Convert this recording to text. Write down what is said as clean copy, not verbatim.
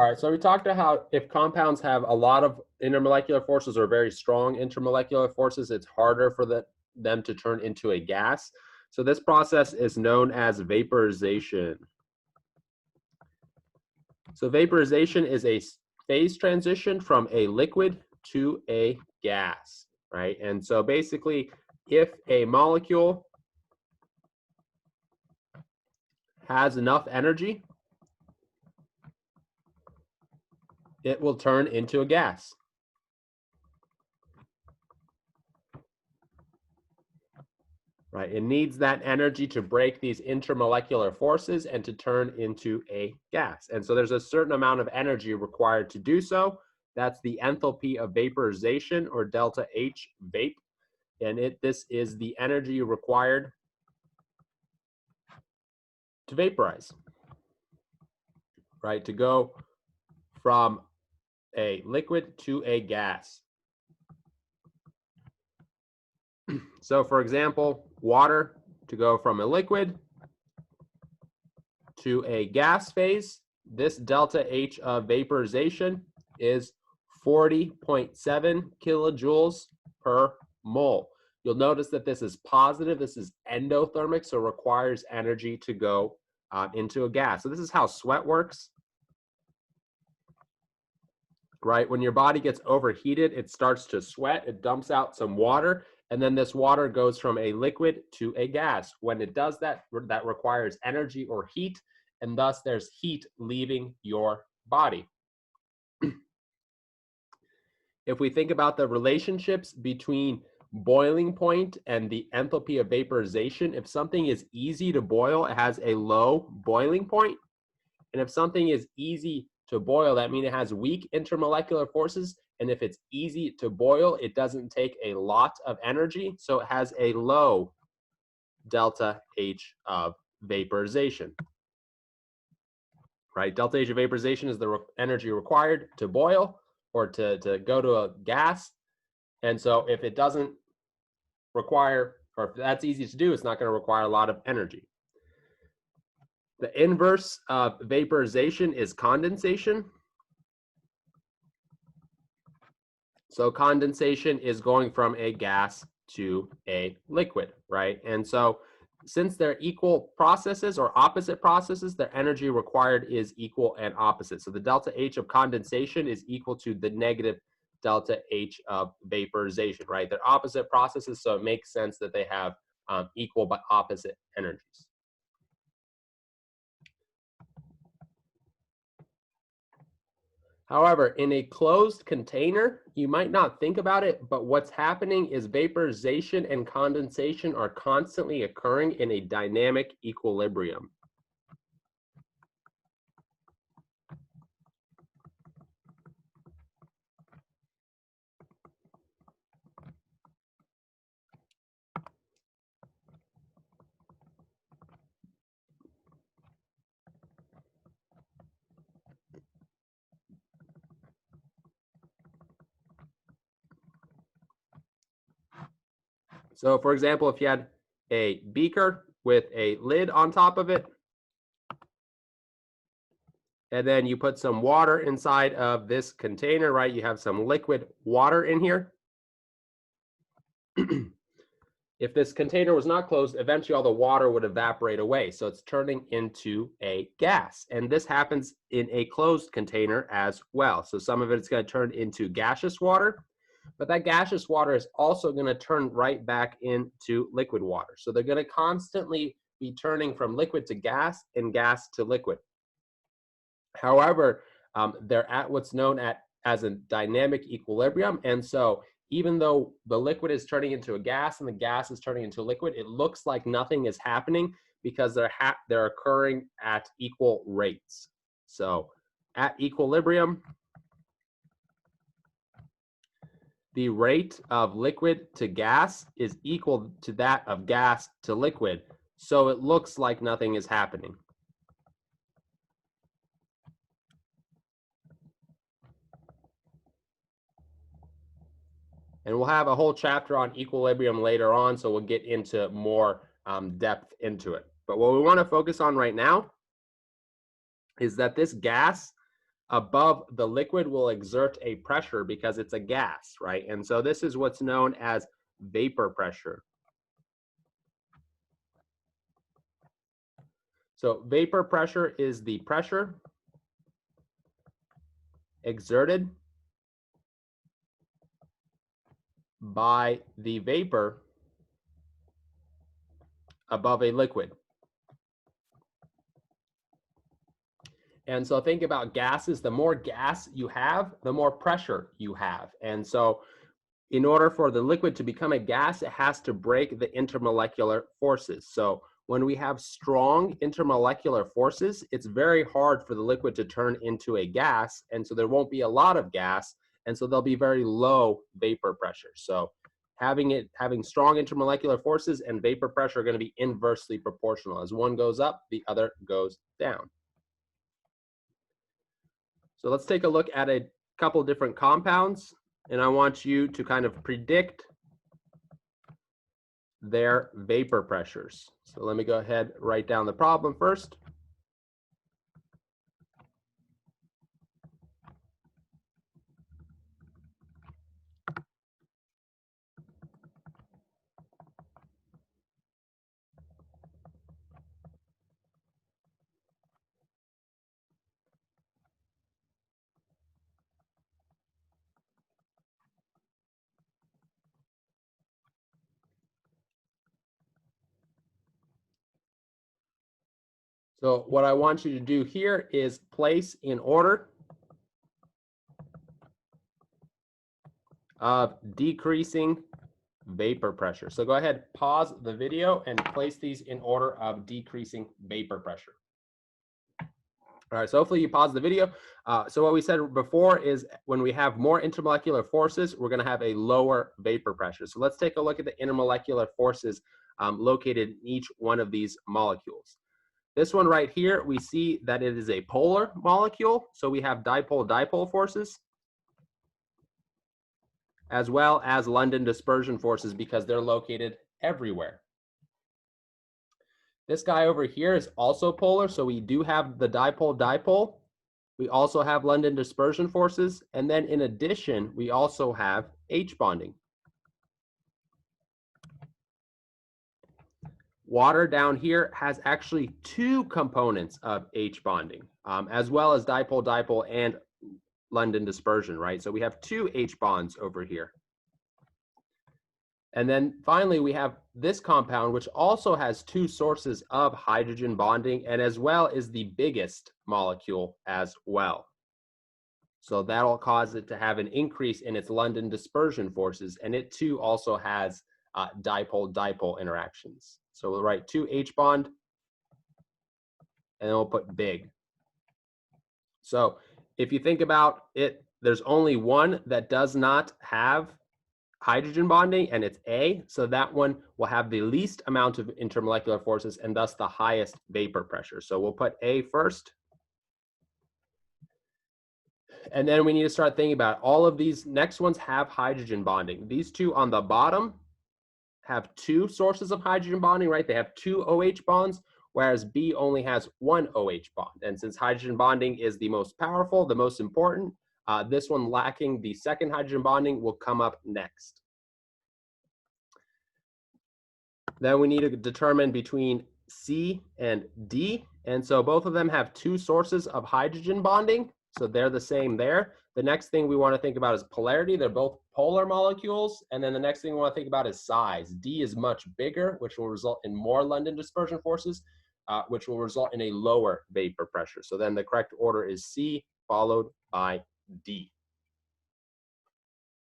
All right, so we talked about how if compounds have a lot of intermolecular forces or very strong intermolecular forces, it's harder for them to turn into a gas. So this process is known as vaporization. So vaporization is a phase transition from a liquid to a gas, right? And so basically, if a molecule has enough energy, it will turn into a gas. Right, it needs that energy to break these intermolecular forces and to turn into a gas. And so there's a certain amount of energy required to do so. That's the enthalpy of vaporization, or delta H vape. And this is the energy required to vaporize, right? To go from a liquid to a gas. So for example, water, to go from a liquid to a gas phase, this delta H of vaporization is 40.7 kilojoules per mole. You'll notice that this is positive. This is endothermic, so requires energy to go into a gas. So this is how sweat works. Right, when your body gets overheated, it starts to sweat, it dumps out some water, and then this water goes from a liquid to a gas. When it does that, that requires energy or heat, and thus there's heat leaving your body. If we think about the relationships between boiling point and the enthalpy of vaporization, if something is easy to boil, it has a low boiling point. And if something is easy to boil, that means it has weak intermolecular forces. And if it's easy to boil, it doesn't take a lot of energy. So it has a low delta H of vaporization. Right? Delta H of vaporization is the energy required to boil or to go to a gas. And so if it doesn't require, or if that's easy to do, it's not going to require a lot of energy. The inverse of vaporization is condensation. So condensation is going from a gas to a liquid, right? And so since they're equal processes or opposite processes, their energy required is equal and opposite. So the delta H of condensation is equal to the negative delta H of vaporization, right? They're opposite processes, so it makes sense that they have equal but opposite energies. However, in a closed container, you might not think about it, but what's happening is vaporization and condensation are constantly occurring in a dynamic equilibrium. So for example, if you had a beaker with a lid on top of it, and then you put some water inside of this container, right? You have some liquid water in here. If this container was not closed, eventually all the water would evaporate away. So it's turning into a gas. And this happens in a closed container as well. So some of it's going to turn into gaseous water, but that gaseous water is also going to turn right back into liquid water. So they're going to constantly be turning from liquid to gas and gas to liquid. However, they're at what's known as a dynamic equilibrium. And so even though the liquid is turning into a gas and the gas is turning into a liquid, it looks like nothing is happening because they're occurring at equal rates. So at equilibrium, the rate of liquid to gas is equal to that of gas to liquid. So it looks like nothing is happening. And we'll have a whole chapter on equilibrium later on, so we'll get into more depth into it. But what we want to focus on right now is that this gas above the liquid will exert a pressure because it's a gas, right? And so this is what's known as vapor pressure. So vapor pressure is the pressure exerted by the vapor above a liquid. And so think about gases. The more gas you have, the more pressure you have. And so in order for the liquid to become a gas, it has to break the intermolecular forces. So when we have strong intermolecular forces, it's very hard for the liquid to turn into a gas. And so there won't be a lot of gas. And so there'll be very low vapor pressure. So having strong intermolecular forces and vapor pressure are going to be inversely proportional. As one goes up, the other goes down. So let's take a look at a couple different compounds, and I want you to kind of predict their vapor pressures. So let me go ahead, write down the problem first. So what I want you to do here is place in order of decreasing vapor pressure. So go ahead, pause the video and place these in order of decreasing vapor pressure. All right, so hopefully you pause the video. So what we said before is when we have more intermolecular forces, we're going to have a lower vapor pressure. So let's take a look at the intermolecular forces located in each one of these molecules. This one right here, we see that it is a polar molecule. So we have dipole-dipole forces, as well as London dispersion forces because they're located everywhere. This guy over here is also polar, so we do have the dipole-dipole. We also have London dispersion forces, and then in addition, we also have H bonding. Water down here has actually two components of H bonding, as well as dipole-dipole and London dispersion, right? So we have two H bonds over here. And then finally, we have this compound, which also has two sources of hydrogen bonding, and as well is the biggest molecule as well. So that'll cause it to have an increase in its London dispersion forces, and it too also has dipole-dipole interactions. So we'll write 2 H bond, and then we'll put big. So if you think about it, there's only one that does not have hydrogen bonding, and it's A. So that one will have the least amount of intermolecular forces and thus the highest vapor pressure. So we'll put A first. And then we need to start thinking about all of these next ones have hydrogen bonding. These two on the bottom have two sources of hydrogen bonding, right? They have two OH bonds, whereas B only has one OH bond. And since hydrogen bonding is the most powerful, the most important, this one lacking the second hydrogen bonding will come up next. Then we need to determine between C and D. And so both of them have two sources of hydrogen bonding. So they're the same there. The next thing we want to think about is polarity. They're both polar molecules. And then the next thing we want to think about is size. D is much bigger, which will result in more London dispersion forces, which will result in a lower vapor pressure. So then the correct order is C followed by D.